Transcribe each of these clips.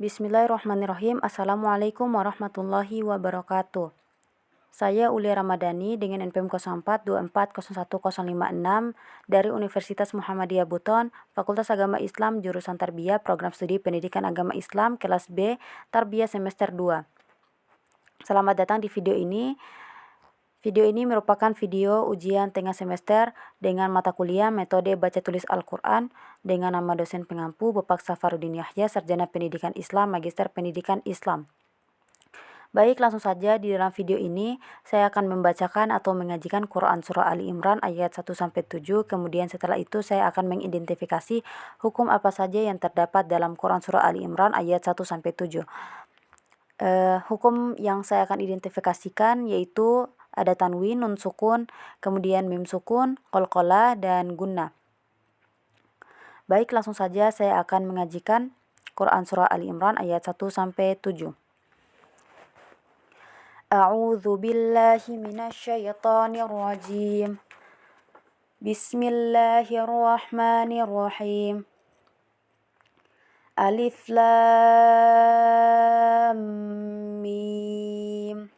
Bismillahirrahmanirrahim. Assalamualaikum warahmatullahi wabarakatuh. Saya Uli Ramadhani dengan NPM 0424010556 dari Universitas Muhammadiyah Buton, Fakultas Agama Islam, Jurusan Tarbiyah, Program Studi Pendidikan Agama Islam, Kelas B, Tarbiyah Semester 2. Selamat datang di video ini. Video ini merupakan video ujian tengah semester dengan mata kuliah metode baca tulis Al-Quran dengan nama dosen pengampu Bapak Safarudin Yahya, Sarjana Pendidikan Islam, Magister Pendidikan Islam. Baik, langsung saja di dalam video ini saya akan membacakan atau mengajikan Quran Surah Ali Imran ayat 1-7, kemudian setelah itu saya akan mengidentifikasi hukum apa saja yang terdapat dalam Quran Surah Ali Imran ayat 1-7. Hukum yang saya akan identifikasikan yaitu ada tanwin, nun sukun, kemudian mim sukun, qalqalah, dan gunnah. Baik, langsung saja saya akan mengajikan Quran Surah Ali Imran ayat 1-7. A'udzu billahi minasyaitonir rajim. Bismillahirrahmanirrahim. Alif Lam Mim.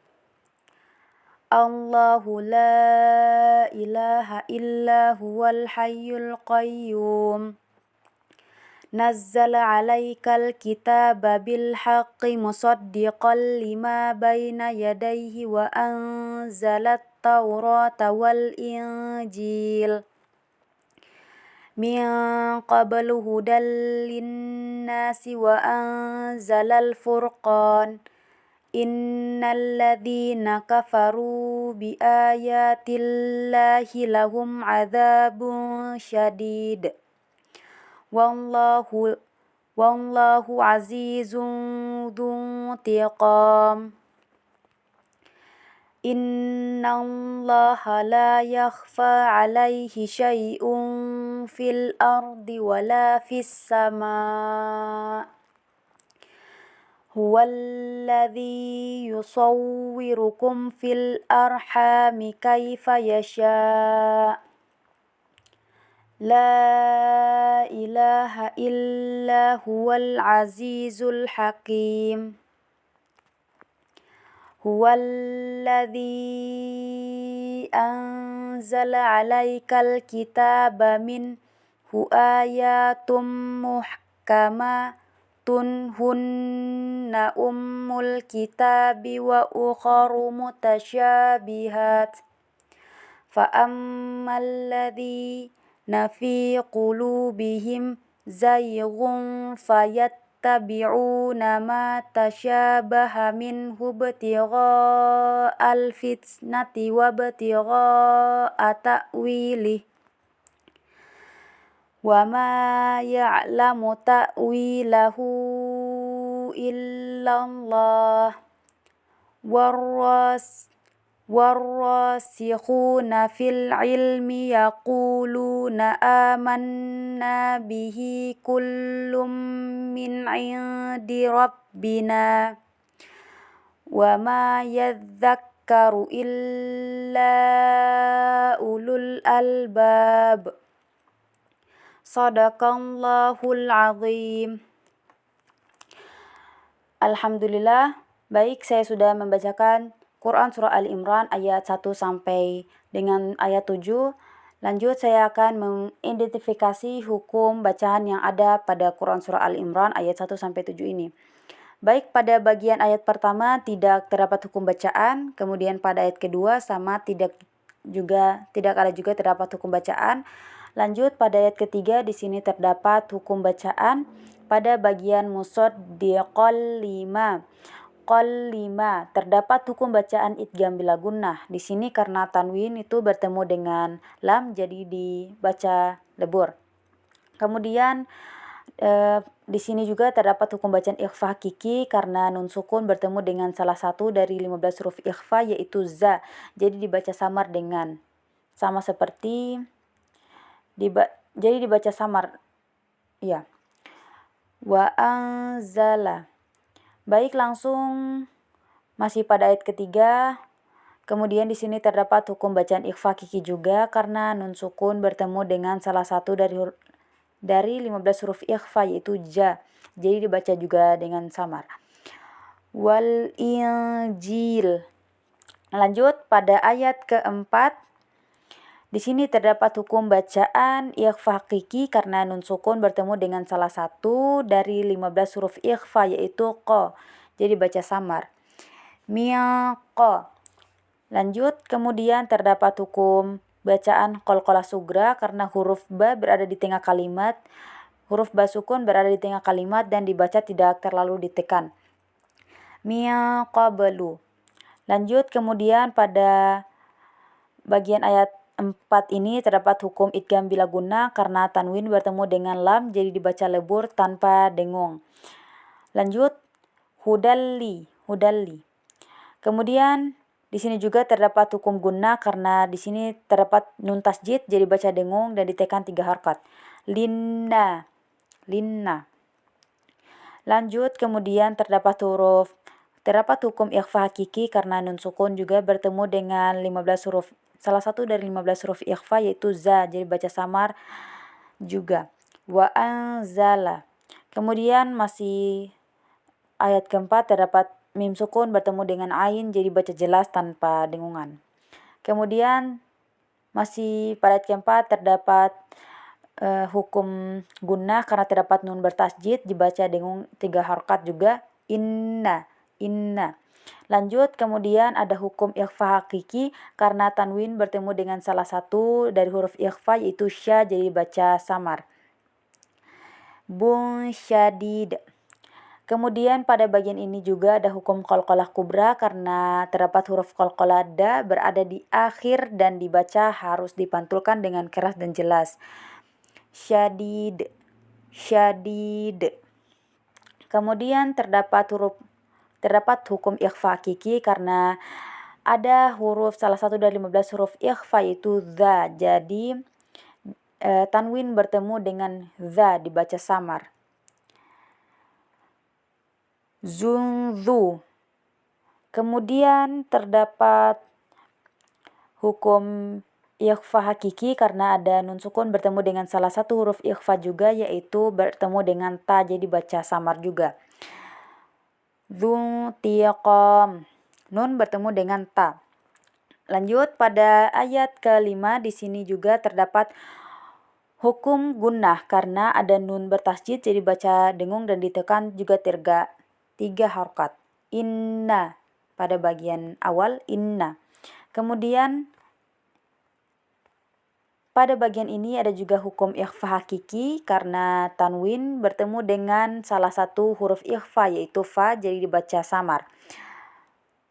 Allahu la ilaha illa huwal hayyul qayyum. Nazzala 'alaikal kitaba bil haqqi musaddiqan lima baina yadayhi wa anzalat taurata wal injil. Min qablu hudal linnasi wa anzalal furqan. Innal ladzina kafaru bi ayatillahi lahum adzabun syadid. Wallahu azizun dzuntiqam. Innallaha la yakhfa 'alaihi syai'un fil ardi wala fis sama'. Huwallazi yusawwirukum fil arhami kaifa yasha'. La ilaha illa huwal azizul hakim. Huwallazi anzala 'alaikal kitaba minhu ayatum muhkamatun hunna ummul kitabi wa ukharu mutasyabihat. Fa ammal ladzina fi qulubihim zayghun fayattabi'una ma tasyabaha minhu ibtigha'al fitnati wa ibtigha'a ta'wilih. Wa ma ya'lamu ta'wilahu illallah. Warrasikhuna fil ilmi yaquluna amanna bihi kullum min 'indi rabbina wa ma yadhakkaru illa ulul albab. Shadaqallahul azim. Alhamdulillah, baik, saya sudah membacakan Quran Surah Ali Imran ayat 1 sampai dengan ayat 7. Lanjut, saya akan mengidentifikasi hukum bacaan yang ada pada Quran Surah Ali Imran ayat 1-7 ini. Baik, pada bagian ayat pertama tidak terdapat hukum bacaan, kemudian pada ayat kedua sama tidak ada juga terdapat hukum bacaan. Lanjut, pada ayat ketiga di sini terdapat hukum bacaan pada bagian musaddiqal lima. Qal 5 terdapat hukum bacaan idgham bila gunnah. Di sini karena tanwin itu bertemu dengan lam jadi dibaca lebur. Kemudian di sini juga terdapat hukum bacaan ikhfa hakiki karena nun sukun bertemu dengan salah satu dari 15 huruf ikhfa yaitu za. Jadi dibaca samar dengan sama seperti jadi dibaca samar. Ya. Wa anzala. Baik, langsung masih pada ayat ketiga. Kemudian di sini terdapat hukum bacaan ikhfa hakiki juga karena nun sukun bertemu dengan salah satu dari 15 huruf ikhfa yaitu ja. Jadi dibaca juga dengan samar. Wal Injil. Lanjut pada ayat keempat. Di sini terdapat hukum bacaan ikhfa hakiki karena nun sukun bertemu dengan salah satu dari 15 huruf ikhfa yaitu qa. Jadi baca samar. Miqa. Lanjut, kemudian terdapat hukum bacaan qalqalah sugra karena huruf ba berada di tengah kalimat. Huruf ba sukun berada di tengah kalimat dan dibaca tidak terlalu ditekan. Miqablu. Lanjut, kemudian pada bagian ayat 4 ini terdapat hukum idgham bila gunnah karena tanwin bertemu dengan lam jadi dibaca lebur tanpa dengung. Lanjut, hudalli. Kemudian di sini juga terdapat hukum gunnah karena di sini terdapat nun tasjid jadi baca dengung dan ditekan 3 harkat. Linna. Lanjut, kemudian terdapat hukum ikhfa hakiki karena nun sukun juga bertemu dengan 15 huruf. Salah satu dari 15 huruf ikhfa yaitu za, jadi baca samar juga. Wa anzala. Kemudian masih ayat keempat terdapat mim sukun bertemu dengan ain jadi baca jelas tanpa dengungan. Kemudian masih pada ayat keempat terdapat hukum gunnah karena terdapat nun bertasjid dibaca dengung 3 harkat juga. Inna. Lanjut, kemudian ada hukum ikhfa hakiki karena tanwin bertemu dengan salah satu dari huruf ikhfa yaitu sya jadi baca samar. Bun syadid. Kemudian pada bagian ini juga ada hukum qalqalah kubra karena terdapat huruf qalqalah da berada di akhir dan dibaca harus dipantulkan dengan keras dan jelas. Syadid. Kemudian terdapat hukum ikhfa hakiki karena ada salah satu dari 15 huruf ikhfa yaitu za. Jadi tanwin bertemu dengan za dibaca samar. Zunzu. Kemudian terdapat hukum ikhfa hakiki karena ada nun sukun bertemu dengan salah satu huruf ikhfa juga yaitu bertemu dengan ta jadi baca samar juga. Dzuntiqam. Nun bertemu dengan ta. Lanjut, pada ayat ke-5 di sini juga terdapat hukum gunnah karena ada nun bertasjid jadi baca dengung dan ditekan juga 3 harkat. Inna pada bagian awal inna. Kemudian pada bagian ini ada juga hukum ikhfa hakiki karena tanwin bertemu dengan salah satu huruf ikhfa yaitu fa jadi dibaca samar.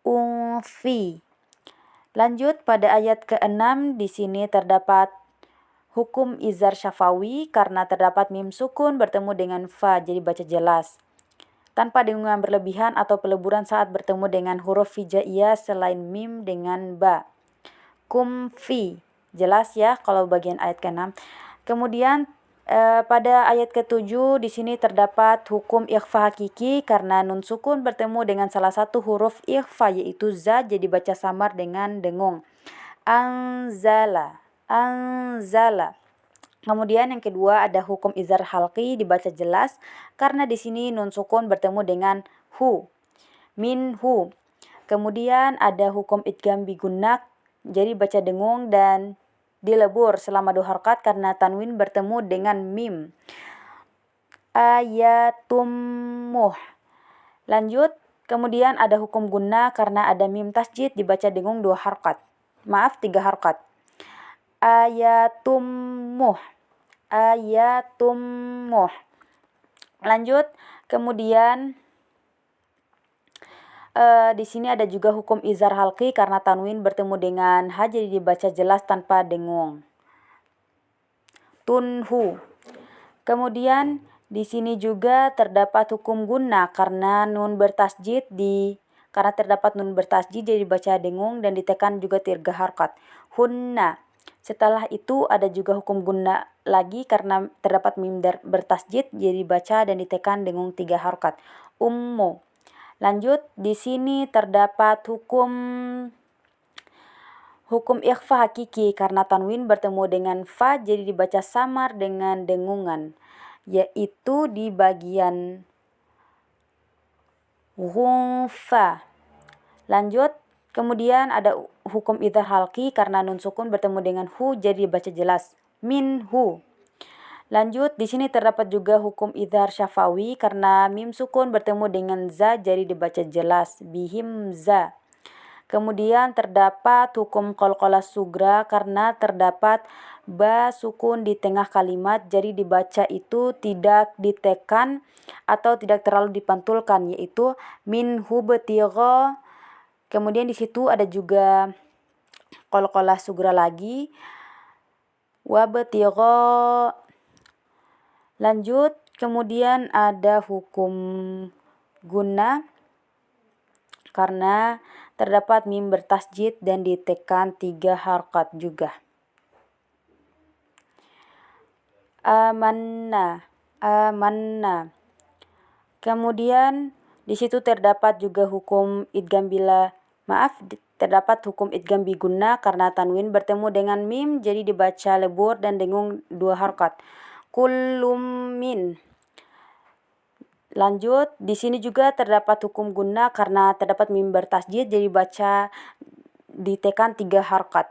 Unfi. Lanjut, pada ayat ke-6 di sini terdapat hukum izhar syafawi karena terdapat mim sukun bertemu dengan fa jadi baca jelas tanpa dengungan berlebihan atau peleburan saat bertemu dengan huruf hijaiyah selain mim dengan ba. Kumfi. Jelas ya kalau bagian ayat ke-6. Kemudian pada ayat ke-7 di sini terdapat hukum ikhfa hakiki karena nun sukun bertemu dengan salah satu huruf ikhfa yaitu za jadi baca samar dengan dengung. Anzala. Kemudian yang kedua ada hukum izhar halqi dibaca jelas karena di sini nun sukun bertemu dengan hu. Minhu. Kemudian ada hukum idgham bi gunnah jadi baca dengung dan dilebur selama 2 harkat karena tanwin bertemu dengan mim. Ayatumuh. Lanjut, kemudian ada hukum gunnah karena ada mim tasjid dibaca dengung 3 harkat. Ayatumuh. Lanjut, kemudian di sini ada juga hukum izhar halqi karena tanwin bertemu dengan ha jadi dibaca jelas tanpa dengung. Tunhu. Kemudian di sini juga terdapat hukum gunnah karena terdapat nun bertasjid jadi dibaca dengung dan ditekan juga 3 harkat. Hunna. Setelah itu ada juga hukum gunnah lagi karena terdapat mim bertasjid jadi dibaca dan ditekan dengung 3 harkat. Ummu. Lanjut, di sini terdapat hukum ikhfa hakiki karena tanwin bertemu dengan fa jadi dibaca samar dengan dengungan. yaitu di bagian ghunfa. Lanjut, kemudian ada hukum idhar halqi karena nun sukun bertemu dengan hu jadi dibaca jelas, minhu. Lanjut, di sini terdapat juga hukum idhar syafawi karena mim sukun bertemu dengan za jadi dibaca jelas, bihim za. Kemudian terdapat hukum qalqalah sugra karena terdapat ba sukun di tengah kalimat jadi dibaca itu tidak ditekan atau tidak terlalu dipantulkan, yaitu min hubtigha. Kemudian di situ ada juga qalqalah sugra lagi, wabtigha. Lanjut, kemudian ada hukum gunnah karena terdapat mim bertasjid dan ditekan 3 harkat juga. Amanna, amanna. Kemudian di situ terdapat juga hukum idgham terdapat hukum idgham bi gunnah karena tanwin bertemu dengan mim jadi dibaca lebur dan dengung 2 harkat. Kullum min. Lanjut, di sini juga terdapat hukum gunnah karena terdapat mim bertasjid jadi baca ditekan 3 harkat.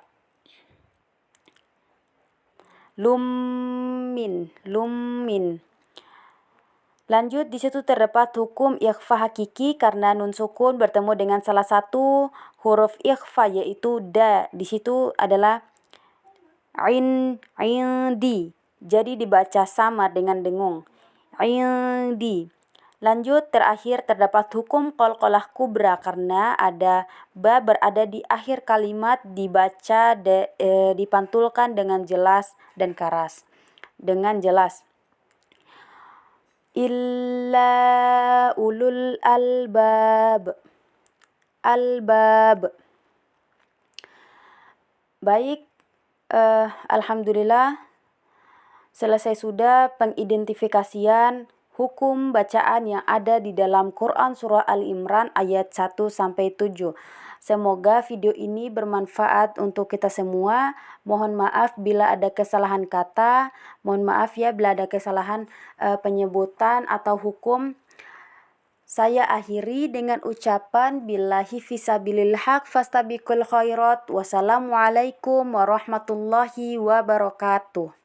Lummin, lummin. Lanjut, di situ terdapat hukum ikhfa hakiki karena nun sukun bertemu dengan salah satu huruf ikhfa yaitu da. Di situ adalah indi. Jadi dibaca sama dengan dengung. Indi. Lanjut, terakhir terdapat hukum qalqalah kubra karena ada ba berada di akhir kalimat dibaca dipantulkan dengan jelas dan keras. Dengan jelas. Illa ulul albab. Albab. Baik, alhamdulillah selesai sudah pengidentifikasian hukum bacaan yang ada di dalam Quran Surah Ali Imran ayat 1-7. Semoga video ini bermanfaat untuk kita semua. Mohon maaf bila ada kesalahan kata. Mohon maaf ya bila ada kesalahan penyebutan atau hukum. Saya akhiri dengan ucapan billahi fisabilil haq fastabiqul khairat. Wassalamualaikum warahmatullahi wabarakatuh.